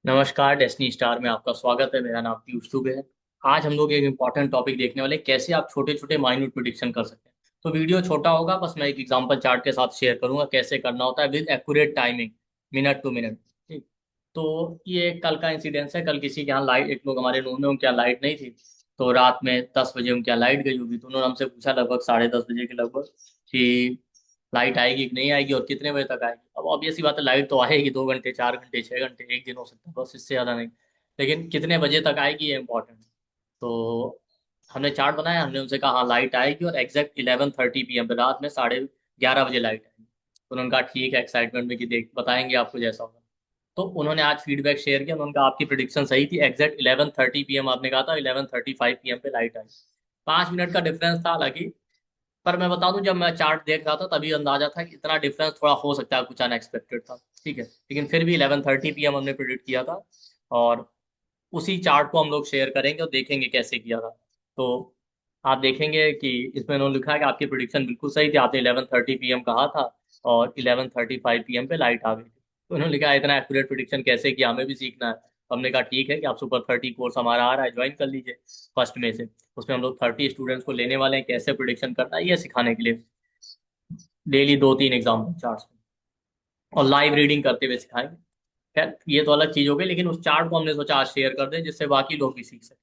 नमस्कार, destiny star में आपका स्वागत है। मेरा नाम पीयूष दुबे है। आज हम लोग एक इम्पॉर्टेंट टॉपिक देखने वाले हैं, कैसे आप छोटे छोटे माइन्यूट प्रिडिक्शन कर सकते हैं। तो वीडियो छोटा होगा, बस मैं एक एग्जांपल चार्ट के साथ शेयर करूंगा कैसे करना होता है with accurate timing, minute to minute. ठीक। तो ये कल का इंसिडेंस है। कल किसी के यहाँ लाइट, एक लोग हमारे रूम में, उनके यहाँ लाइट नहीं थी। तो रात में 10 बजे उनके यहाँ लाइट गई होगी, तो उन्होंने हमसे पूछा लगभग 10:30 बजे के लगभग कि लाइट आएगी कि नहीं आएगी और कितने बजे तक आएगी। अब ऑब्वियस सी बात है, लाइट तो आएगी 2 घंटे, 4 घंटे, 6 घंटे, एक दिन हो सकता है, बस इससे ज़्यादा नहीं। लेकिन कितने बजे तक आएगी ये इंपॉर्टेंट। तो हमने चार्ट बनाया, हमने उनसे कहा हाँ लाइट आएगी, और एग्जैक्ट 11:30 PM पे, रात में 11:30 बजे लाइट आएगी। तो उन्होंने कहा ठीक है, एक्साइटमेंट में कि देख बताएंगे आपको जैसा होगा। तो उन्होंने आज फीडबैक शेयर किया, उन्होंने कहा आपकी प्रिडिक्शन सही थी, एग्जैक्ट 11:30 PM आपने कहा था, 11:35 PM पे लाइट आई। 5 मिनट का डिफरेंस था हालांकि। पर मैं बता दूं, जब मैं चार्ट देख रहा था तभी अंदाजा था कि इतना डिफरेंस थोड़ा हो सकता है, कुछ अनएक्सपेक्टेड था। ठीक है, लेकिन फिर भी 11:30 PM हमने प्रिडिक्ट किया था। और उसी चार्ट को हम लोग शेयर करेंगे और देखेंगे कैसे किया था। तो आप देखेंगे कि इसमें उन्होंने लिखा है कि आपकी प्रिडिक्शन बिल्कुल सही थी, आपने 11:30 PM कहा था और 11:35 PM पे लाइट आ गई थी। तो उन्होंने लिखा है इतना एक्यूरेट प्रिडिक्शन कैसे किया, हमें भी सीखना है। तो हमने कहा ठीक है कि आप सुपर 30 कोर्स हमारा आ रहा है, ज्वाइन कर लीजिए 1 मई से। उसमें हम लोग 30 स्टूडेंट्स को लेने वाले हैं, कैसे प्रिडिक्शन करना है ये सिखाने के लिए। डेली 2-3 एग्जाम्पल चार्ट और लाइव रीडिंग करते हुए सिखाएंगे। खैर ये तो अलग चीज हो गई, लेकिन उस चार्ट को हमने सोचा आज शेयर कर दें, जिससे बाकी लोग भी सीख सकें।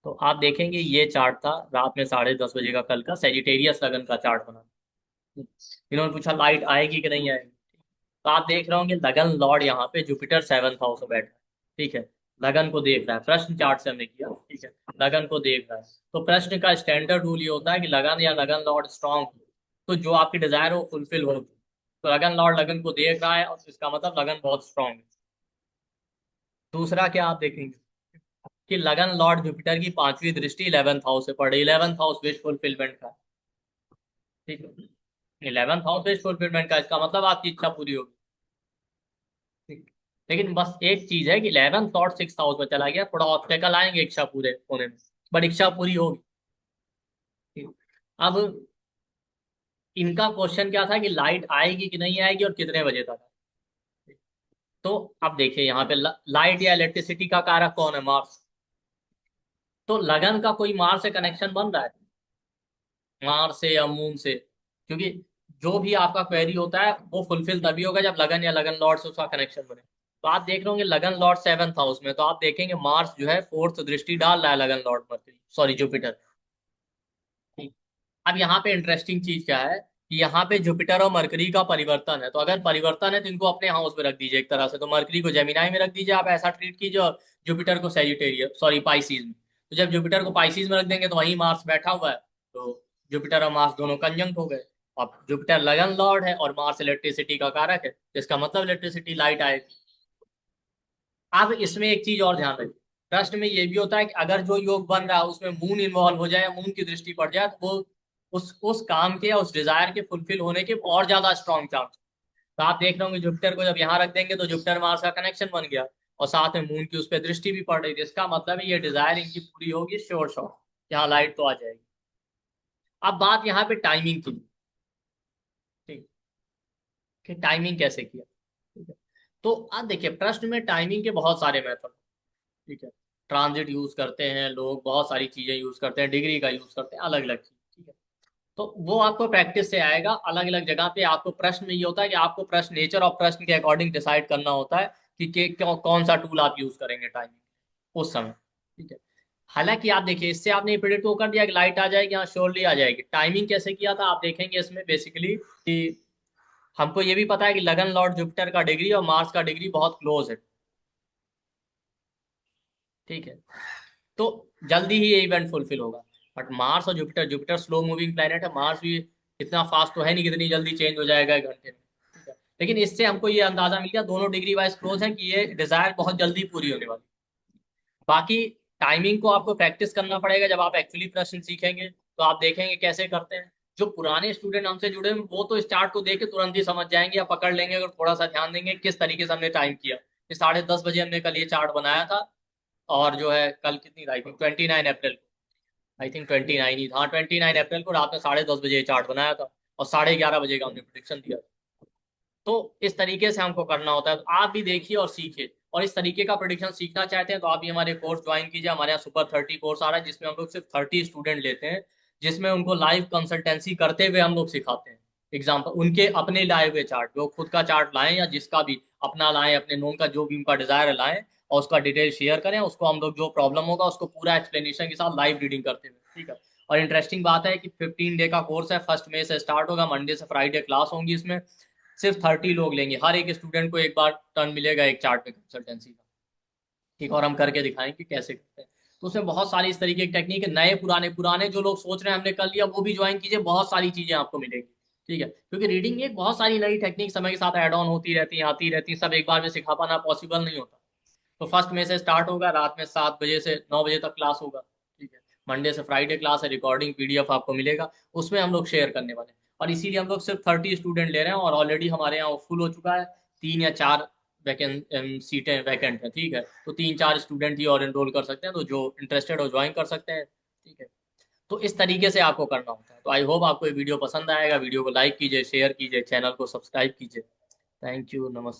तो आप देखेंगे ये चार्ट था रात में 10:30 बजे का, कल का सेजिटेरियस लगन का चार्ट बना। इन्होंने पूछा लाइट आएगी कि नहीं आएगी। तो आप देख रहे होंगे लगन लॉर्ड यहाँ पे जुपिटर 7th हाउस में बैठा है। ठीक है, लगन को देख रहा है, प्रश्न चार्ट से हमने किया। ठीक है, लगन को देख रहा है। तो प्रश्न का स्टैंडर्ड रूल ये होता है कि लगन या लगन लॉर्ड स्ट्रांग हो, तो जो आपकी डिजायर हो वो फुलफिल हो। तो लगन लॉर्ड लगन को देख रहा है, और इसका मतलब लगन बहुत स्ट्रांग है। दूसरा क्या आप देखेंगे कि लगन लॉर्ड जुपिटर की 5वीं दृष्टि 11th हाउस से पड़ रही। 11th हाउस विश फुलफिलमेंट का। ठीक है, 11th हाउस विश फुलफिलमेंट का, इसका मतलब आपकी इच्छा पूरी होगी। ठीक। लेकिन बस एक चीज है कि 11th और 6th हाउस में चला गया, थोड़ा ऑब्स्टेकल आएंगे इच्छा पूरे होने में, बट इच्छा पूरी होगी। ठीक। अब इनका क्वेश्चन क्या था कि लाइट आएगी कि नहीं आएगी और कितने बजे तक। तो अब देखिए यहाँ पे लाइट या इलेक्ट्रिसिटी का कारक कौन है, मार्स। तो लगन का कोई मार्स से कनेक्शन बन रहा है, मार्स से या मून से। क्योंकि जो भी आपका क्वेरी होता है वो फुलफिल तभी होगा जब लगन या लगन लॉर्ड से उसका कनेक्शन बने। तो आप देख रहे होंगे लगन लॉर्ड 7th हाउस में, तो आप देखेंगे मार्स जो है फोर्थ दृष्टि डाल रहा है लगन लॉर्ड मरकरी, सॉरी जुपिटर। ठीक। अब यहाँ पे इंटरेस्टिंग चीज क्या है कि यहाँ पे जुपिटर और मरकरी का परिवर्तन है। तो अगर परिवर्तन है तो इनको अपने हाउस में रख दीजिए एक तरह से। तो मरकरी को जेमिनाई में रख दीजिए, आप ऐसा ट्रीट कीजिए, और जुपिटर को सेजिटेरियस, सॉरी पाइसिस में। तो जब जुपिटर को पाइसिस में रख देंगे तो वहीं मार्स बैठा हुआ है। तो जुपिटर और मार्स दोनों कंजंक्ट हो गए। अब जुपिटर लगन लॉर्ड है और मार्स इलेक्ट्रिसिटी का कारक है, जिसका मतलब इलेक्ट्रिसिटी लाइट आएगी। अब इसमें एक चीज और ध्यान रखिए, प्रश्न में ये भी होता है कि अगर जो योग बन रहा है उसमें मून इन्वॉल्व हो जाए, मून की दृष्टि पड़ जाए, तो वो उस काम के या उस डिजायर के फुलफिल होने के और ज्यादा स्ट्रॉन्ग चांस। तो आप देख रहे होंगे जुपिटर को जब यहाँ रख देंगे तो जुपिटर मार्स का कनेक्शन बन गया, और साथ में मून की उस पर दृष्टि भी पड़ रही थी। इसका मतलब है ये डिजायर इनकी पूरी होगी, श्योर शॉट, यहाँ लाइट तो आ जाएगी। अब बात यहाँ पे टाइमिंग की। ठीक। कि टाइमिंग कैसे किया। ठीक है, तो अब देखिए प्रश्न में टाइमिंग के बहुत सारे मेथड। ठीक है, ट्रांजिट यूज करते हैं लोग, बहुत सारी चीजें यूज करते हैं, डिग्री का यूज करते हैं, अलग अलग चीज। ठीक है, तो वो आपको प्रैक्टिस से आएगा। अलग अलग जगह पे आपको प्रश्न में ये होता है कि आपको प्रश्न, नेचर ऑफ प्रश्न के अकॉर्डिंग डिसाइड करना होता है कि कौन सा टूल आप यूज करेंगे टाइमिंग उस समय। ठीक है, हालांकि आप देखिए इससे आपने प्रिडिक्ट तो कर दिया कि लाइट आ जाएगी, हाँ श्योरली आ जाएगी। टाइमिंग कैसे किया था आप देखेंगे इसमें बेसिकली कि हमको ये भी पता है कि लगन लॉर्ड जुपिटर का डिग्री और मार्स का डिग्री बहुत क्लोज है। ठीक है, तो जल्दी ही ये इवेंट फुलफिल होगा। बट मार्स और Jupiter, Jupiter slow moving planet है, मार्स भी इतना फास्ट तो है नहीं कितनी जल्दी चेंज हो जाएगा 1 घंटे में। ठीक है, लेकिन इससे हमको ये अंदाजा मिल गया दोनों डिग्री वाइज क्लोज है कि ये डिजायर बहुत जल्दी पूरी होने वाली। बाकी टाइमिंग को आपको प्रैक्टिस करना पड़ेगा, जब आप एक्चुअली प्रश्न सीखेंगे तो आप देखेंगे कैसे करते हैं। जो पुराने स्टूडेंट हमसे जुड़े हैं वो तो इस चार्ट को देख के तुरंत ही समझ जाएंगे या पकड़ लेंगे, अगर थोड़ा सा ध्यान देंगे किस तरीके से हमने टाइम किया। कि 10:30 बजे हमने कल ये चार्ट बनाया था, और जो है कल कितनी आई थिंक 29 अप्रैल को, आई थिंक 29 ही था, हाँ 29 अप्रैल को रात में 10:30 बजे ये चार्ट बनाया था, और 11:30 बजे का हमने प्रोडिक्शन दिया था। तो इस तरीके से हमको करना होता है, तो आप भी देखिए और सीखिए। और इस तरीके का प्रेडिक्शन सीखना चाहते हैं तो आप ये हमारे कोर्स ज्वाइन कीजिए। हमारे यहाँ सुपर 30 कोर्स आ रहा है जिसमें हम लोग सिर्फ 30 स्टूडेंट लेते हैं, जिसमें उनको लाइव कंसल्टेंसी करते हुए हम लोग सिखाते हैं। एग्जाम्पल उनके अपने लाए हुए चार्ट, जो खुद का चार्ट लाएं या जिसका भी अपना लाएं, अपने नोन का जो भी उनका डिजायर है लाएं, और उसका डिटेल शेयर करें। उसको हम लोग जो प्रॉब्लम होगा उसको पूरा एक्सप्लेनेशन के साथ लाइव रीडिंग करते हुए, ठीक है। और इंटरेस्टिंग बात है कि 15 डे का कोर्स है, 1 मई से स्टार्ट होगा, मंडे से फ्राइडे क्लास होंगी। इसमें सिर्फ 30 लोग लेंगे, हर एक स्टूडेंट को एक बार टर्न मिलेगा एक चार्ट पे कंसल्टेंसी का, ठीक। और हम करके दिखाएंगे कैसे करते हैं। तो उसमें बहुत सारी इस तरीके की टेक्निक है। नए पुराने पुराने जो लोग सोच रहे हैं हमने कर लिया, वो भी ज्वाइन कीजिए, बहुत सारी चीजें आपको मिलेगी, ठीक है। क्योंकि रीडिंग एक बहुत सारी नई टेक्निक समय के साथ ऐड ऑन होती रहती है, आती रहती है, सब एक बार में सिखा पाना पॉसिबल नहीं होता। तो 1 मई से स्टार्ट होगा, रात में 7 बजे से 9 बजे तक क्लास होगा, ठीक है। मंडे से फ्राइडे क्लास है, रिकॉर्डिंग पीडीएफ आपको मिलेगा, उसमें हम लोग शेयर करने वाले हैं। और इसीलिए हम लोग सिर्फ 30 स्टूडेंट ले रहे हैं, और ऑलरेडी हमारे यहाँ फुल हो चुका है। 3 या 4 वैकेंट सीटें वैकेंट हैं, ठीक है। तो 3-4 स्टूडेंट ही और एनरोल कर सकते हैं, तो जो इंटरेस्टेड हो ज्वाइन कर सकते हैं, ठीक है। तो इस तरीके से आपको करना होता है। तो आई होप आपको ये वीडियो पसंद आएगा। वीडियो को लाइक कीजिए, शेयर कीजिए, चैनल को सब्सक्राइब कीजिए। थैंक यू, नमस्ते।